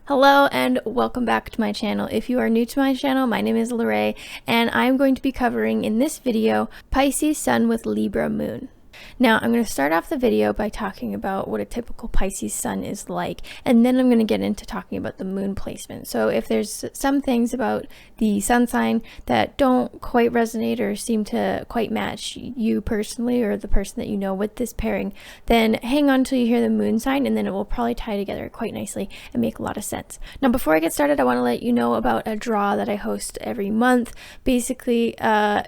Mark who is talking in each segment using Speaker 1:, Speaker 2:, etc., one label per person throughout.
Speaker 1: Hello and welcome back to my channel. If you are new to my channel, my name is Lorraine and I'm going to be covering in this video Pisces Sun with Libra Moon. Now I'm going to start off the video by talking about what a typical Pisces Sun is like, and then I'm going to get into talking about the moon placement. So if there's some things about the sun sign that don't quite resonate or seem to quite match you personally or the person that you know with this pairing, then hang on till you hear the moon sign, and then it will probably tie together quite nicely and make a lot of sense. Now before I get started, I want to let you know about a draw that I host every month. Basically,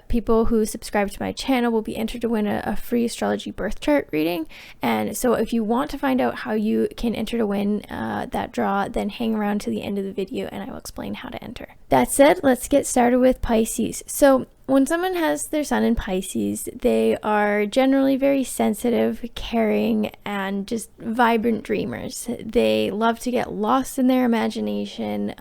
Speaker 1: people who subscribe to my channel will be entered to win a free astrology birth chart reading. And so if you want to find out how you can enter to win that draw, then hang around to the end of the video and I will explain how to enter. That said, let's get started with Pisces. So when someone has their sun in Pisces, they are generally very sensitive, caring, and just vibrant dreamers. They love to get lost in their imagination,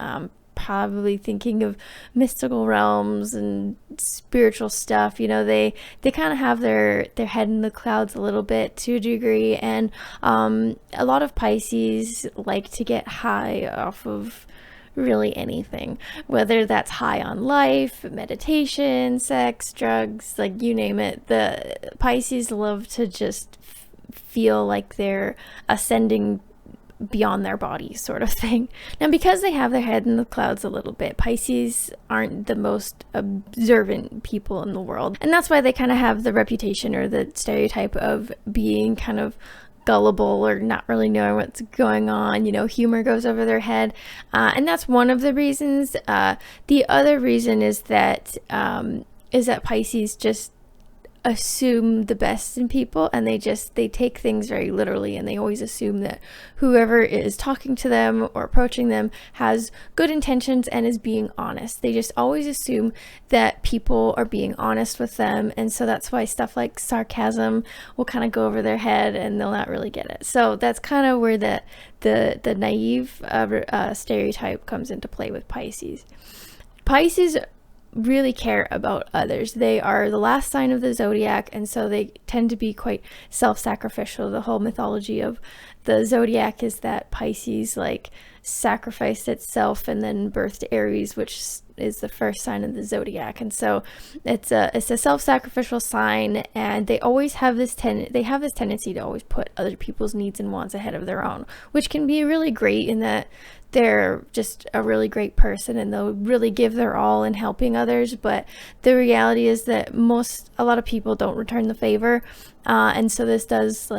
Speaker 1: probably thinking of mystical realms and spiritual stuff. You know, they kind of have their head in the clouds a little bit to a degree, and a lot of Pisces like to get high off of really anything, whether that's high on life, meditation, sex, drugs, like you name it. The Pisces love to just feel like they're ascending beyond their bodies, sort of thing. Now because they have their head in the clouds a little bit, Pisces aren't the most observant people in the world, and that's why they kind of have the reputation or the stereotype of being kind of gullible or not really knowing what's going on. You know, humor goes over their head, and that's one of the reasons. The other reason is that Pisces just assume the best in people, and they take things very literally, and they always assume that whoever is talking to them or approaching them has good intentions and is being honest. They just always assume that people are being honest with them, and so that's why stuff like sarcasm will kind of go over their head and they'll not really get it. So that's kind of where the naive stereotype comes into play with Pisces. Pisces really care about others. They are the last sign of the zodiac, and so they tend to be quite self-sacrificial. The whole mythology of the zodiac is that Pisces like sacrificed itself and then birthed Aries, which is the first sign of the zodiac. And so it's a self-sacrificial sign, and they always have this tendency to always put other people's needs and wants ahead of their own, which can be really great in that they're just a really great person and they'll really give their all in helping others. But the reality is that a lot of people don't return the favor, and so this does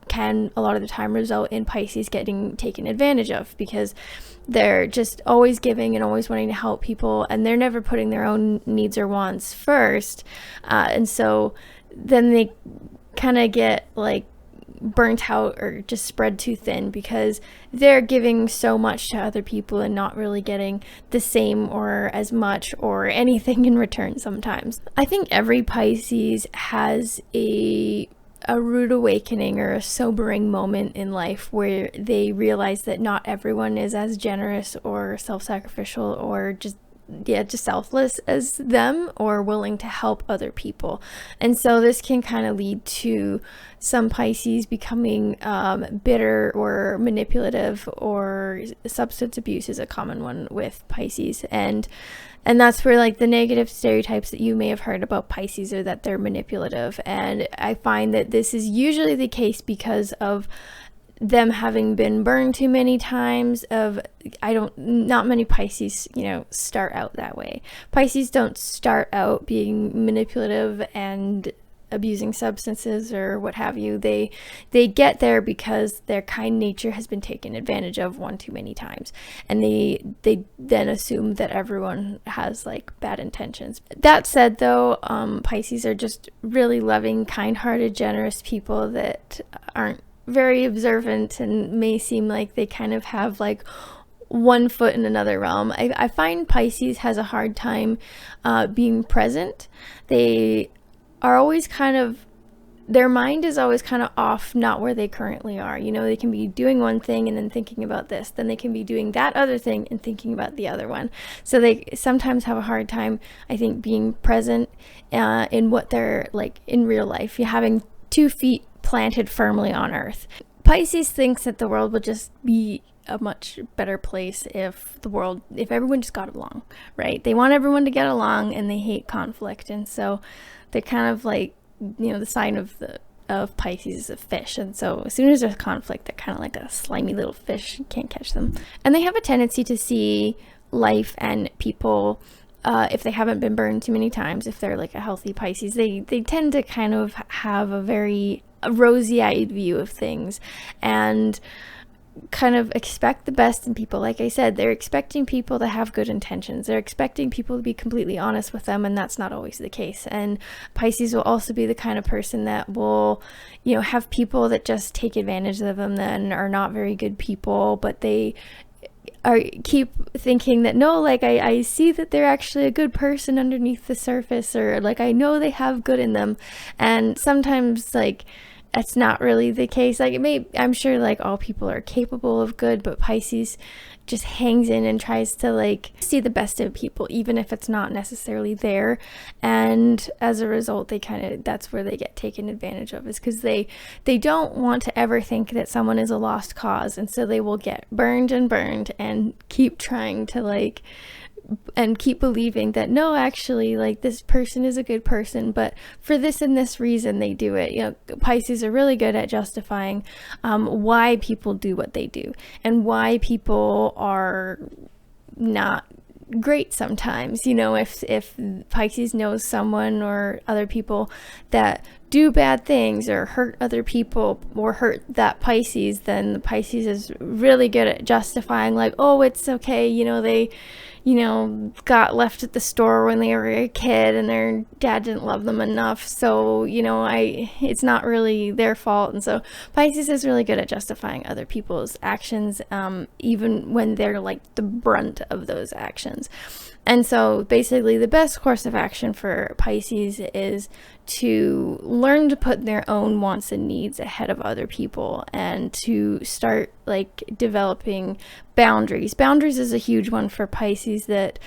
Speaker 1: can a lot of the time result in Pisces getting taken advantage of, because they're just always giving and always wanting to help people, and they're never putting their own needs or wants first, and so then they kind of get burnt out or just spread too thin, because they're giving so much to other people and not really getting the same or as much or anything in return sometimes. I think every Pisces has a rude awakening or a sobering moment in life where they realize that not everyone is as generous or self-sacrificial or just selfless as them or willing to help other people. And so this can kind of lead to some Pisces becoming bitter or manipulative, or substance abuse is a common one with Pisces. And that's where the negative stereotypes that you may have heard about Pisces are that they're manipulative. And I find that this is usually the case because of them having been burned too many times. Not many Pisces, start out that way. Pisces don't start out being manipulative and abusing substances or what have you. They get there because their kind nature has been taken advantage of one too many times, and they then assume that everyone has bad intentions. That said, though, Pisces are just really loving, kind-hearted, generous people that aren't very observant and may seem like they kind of have one foot in another realm. I find Pisces has a hard time being present. They are always their mind is always kind of off, not where they currently are. They can be doing one thing and then thinking about this, then they can be doing that other thing and thinking about the other one. So they sometimes have a hard time, I think, being present in what they're in real life. You're having 2 feet planted firmly on earth. Pisces thinks that the world will just be a much better place if everyone just got along, right? They want everyone to get along, and they hate conflict. And so they're kind of like, the sign of Pisces is a fish, and so as soon as there's conflict, they're kind of like a slimy little fish. You can't catch them. And they have a tendency to see life and people, if they haven't been burned too many times, if they're like a healthy Pisces, they tend to kind of have a very rosy-eyed view of things, and kind of expect the best in people. Like I said, they're expecting people to have good intentions. They're expecting people to be completely honest with them, and that's not always the case. And Pisces will also be the kind of person that will, have people that just take advantage of them and are not very good people, but they keep thinking that, no, like I see that they're actually a good person underneath the surface, or like I know they have good in them. And sometimes like that's not really the case. Like I'm sure like all people are capable of good, but Pisces just hangs in and tries to like see the best of people, even if it's not necessarily there. And as a result, that's where they get taken advantage of, is because they don't want to ever think that someone is a lost cause. And so they will get burned and keep trying to and keep believing that, no, actually, like, this person is a good person, but for this and this reason they do it. Pisces are really good at justifying why people do what they do, and why people are not great sometimes. If Pisces knows someone or other people that do bad things or hurt other people or hurt that Pisces, then the Pisces is really good at justifying, like, oh, it's okay, they got left at the store when they were a kid and their dad didn't love them enough, so it's not really their fault. And so Pisces is really good at justifying other people's actions, even when they're like the brunt of those actions. And so basically the best course of action for Pisces is to learn to put their own wants and needs ahead of other people, and to start like developing boundaries. Boundaries is a huge one for Pisces that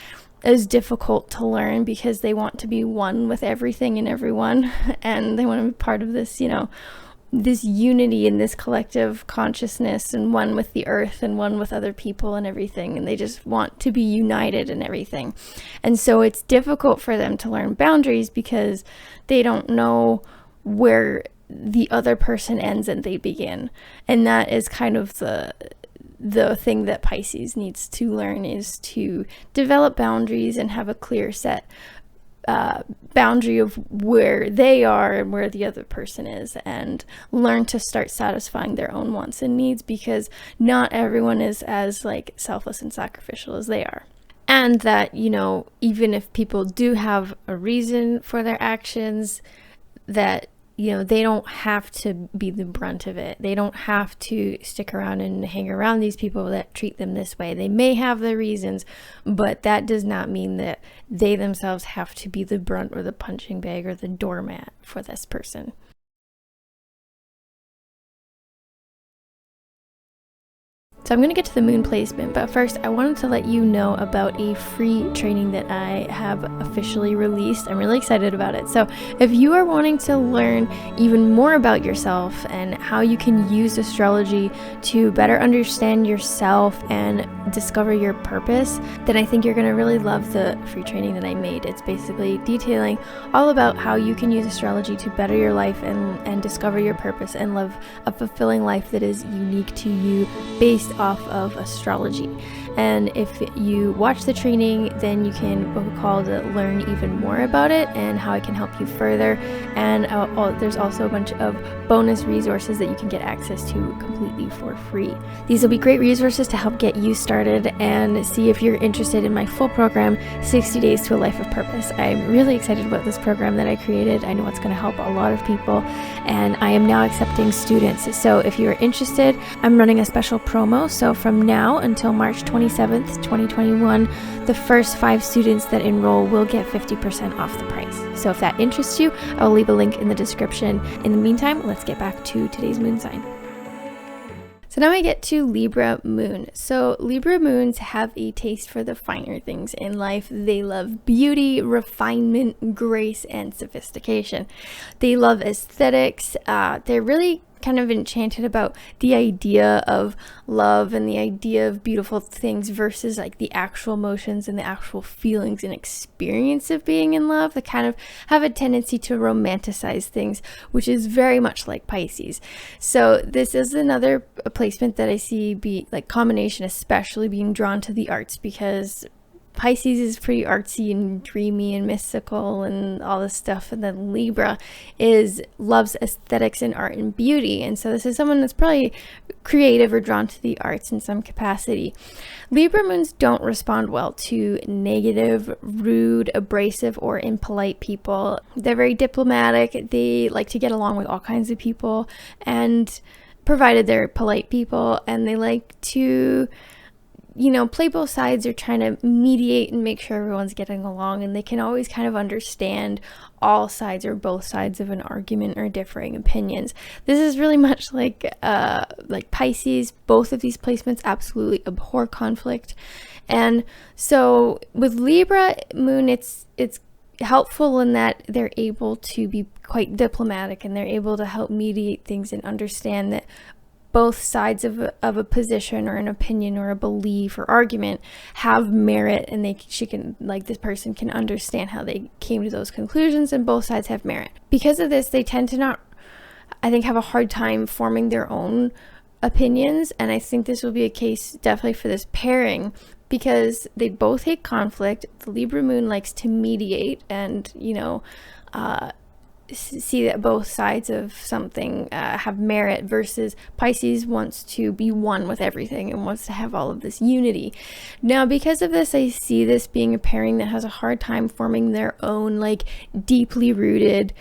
Speaker 1: is difficult to learn, because they want to be one with everything and everyone, and they want to be part of this, this unity in this collective consciousness, and one with the earth and one with other people and everything, and they just want to be united and everything. And so it's difficult for them to learn boundaries, because they don't know where the other person ends and they begin. And that is kind of the thing that Pisces needs to learn, is to develop boundaries and have a clear set boundary of where they are and where the other person is, and learn to start satisfying their own wants and needs, because not everyone is as like selfless and sacrificial as they are. And that, even if people do have a reason for their actions, that they don't have to be the brunt of it. They don't have to stick around and hang around these people that treat them this way. They may have their reasons, but that does not mean that they themselves have to be the brunt or the punching bag or the doormat for this person. So I'm going to get to the moon placement, but first I wanted to let you know about a free training that I have officially released. I'm really excited about it. So if you are wanting to learn even more about yourself and how you can use astrology to better understand yourself and discover your purpose, then I think you're going to really love the free training that I made. It's basically detailing all about how you can use astrology to better your life and discover your purpose and live a fulfilling life that is unique to you based off of astrology. And if you watch the training, then you can book a call to learn even more about it and how it can help you further. And there's also a bunch of bonus resources that you can get access to completely for free. These will be great resources to help get you started and see if you're interested in my full program, 60 Days to a Life of Purpose. I'm really excited about this program that I created. I know it's going to help a lot of people, and I am now accepting students. So if you're interested, I'm running a special promo. So from now until March 27th, 2021, the first 5 students that enroll will get 50% off the price. So if that interests you, I will leave a link in the description. In the meantime, let's get back to today's moon sign. So now I get to Libra Moon. So Libra Moons have a taste for the finer things in life. They love beauty, refinement, grace, and sophistication. They love aesthetics. They're really kind of enchanted about the idea of love and the idea of beautiful things versus like the actual emotions and the actual feelings and experience of being in love. They kind of have a tendency to romanticize things, which is very much like Pisces. So this is another placement that I see be like combination, especially being drawn to the arts, because Pisces is pretty artsy and dreamy and mystical and all this stuff, and then Libra loves aesthetics and art and beauty, and so this is someone that's probably creative or drawn to the arts in some capacity. Libra moons don't respond well to negative, rude, abrasive, or impolite people. They're very diplomatic. They like to get along with all kinds of people, and provided they're polite people, and they like to, you know, play both sides. They're trying to mediate and make sure everyone's getting along, and they can always kind of understand all sides or both sides of an argument or differing opinions. This is really much like Pisces. Both of these placements absolutely abhor conflict, and so with Libra moon, it's helpful in that they're able to be quite diplomatic, and they're able to help mediate things and understand that both sides of a position or an opinion or a belief or argument have merit, and this person can understand how they came to those conclusions, and both sides have merit. Because of this, they tend to not, I think, have a hard time forming their own opinions, and I think this will be a case definitely for this pairing, because they both hate conflict. The Libra moon likes to mediate and, you know, see that both sides of something have merit, versus Pisces wants to be one with everything and wants to have all of this unity. Now, because of this, I see this being a pairing that has a hard time forming their own like deeply rooted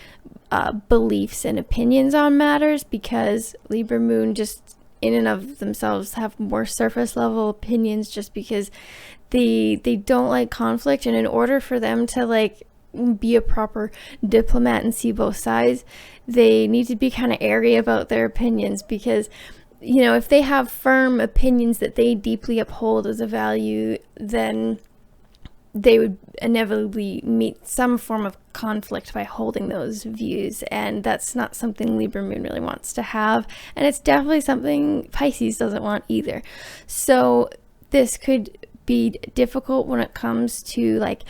Speaker 1: beliefs and opinions on matters, because Libra moon just in and of themselves have more surface level opinions, just because they don't like conflict, and in order for them to like be a proper diplomat and see both sides, they need to be kind of airy about their opinions, because, you know, if they have firm opinions that they deeply uphold as a value, then they would inevitably meet some form of conflict by holding those views, and that's not something Libra moon really wants to have, and it's definitely something Pisces doesn't want either. So this could be difficult when it comes to like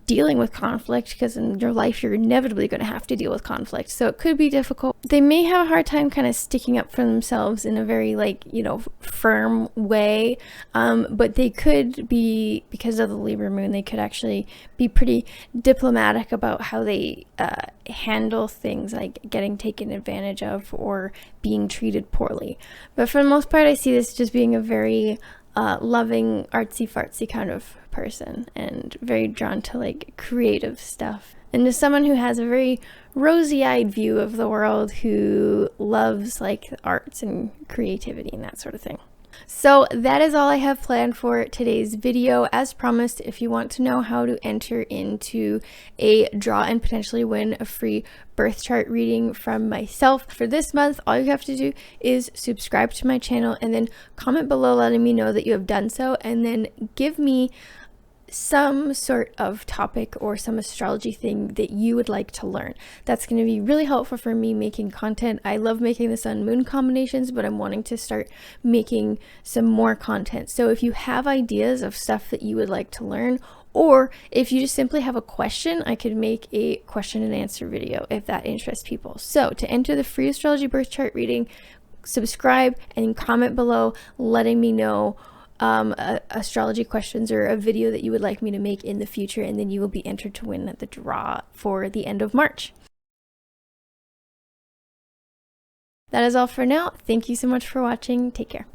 Speaker 1: dealing with conflict, because in your life you're inevitably going to have to deal with conflict, so it could be difficult. They may have a hard time kind of sticking up for themselves in a very like, you know, firm way, but they could be, because of the Libra moon, they could actually be pretty diplomatic about how they handle things like getting taken advantage of or being treated poorly. But for the most part, I see this just being a very loving, artsy fartsy kind of person, and very drawn to like creative stuff, and just someone who has a very rosy-eyed view of the world, who loves like arts and creativity and that sort of thing. So that is all I have planned for today's video. As promised, if you want to know how to enter into a draw and potentially win a free birth chart reading from myself for this month, all you have to do is subscribe to my channel and then comment below letting me know that you have done so, and then give me some sort of topic or some astrology thing that you would like to learn. That's going to be really helpful for me making content. I love making the sun moon combinations, but I'm wanting to start making some more content. So if you have ideas of stuff that you would like to learn, or if you just simply have a question, I could make a question and answer video if that interests people. So to enter the free astrology birth chart reading, subscribe and comment below letting me know astrology questions or a video that you would like me to make in the future, and then you will be entered to win the draw for the end of March. That is all for now. Thank you so much for watching. Take care.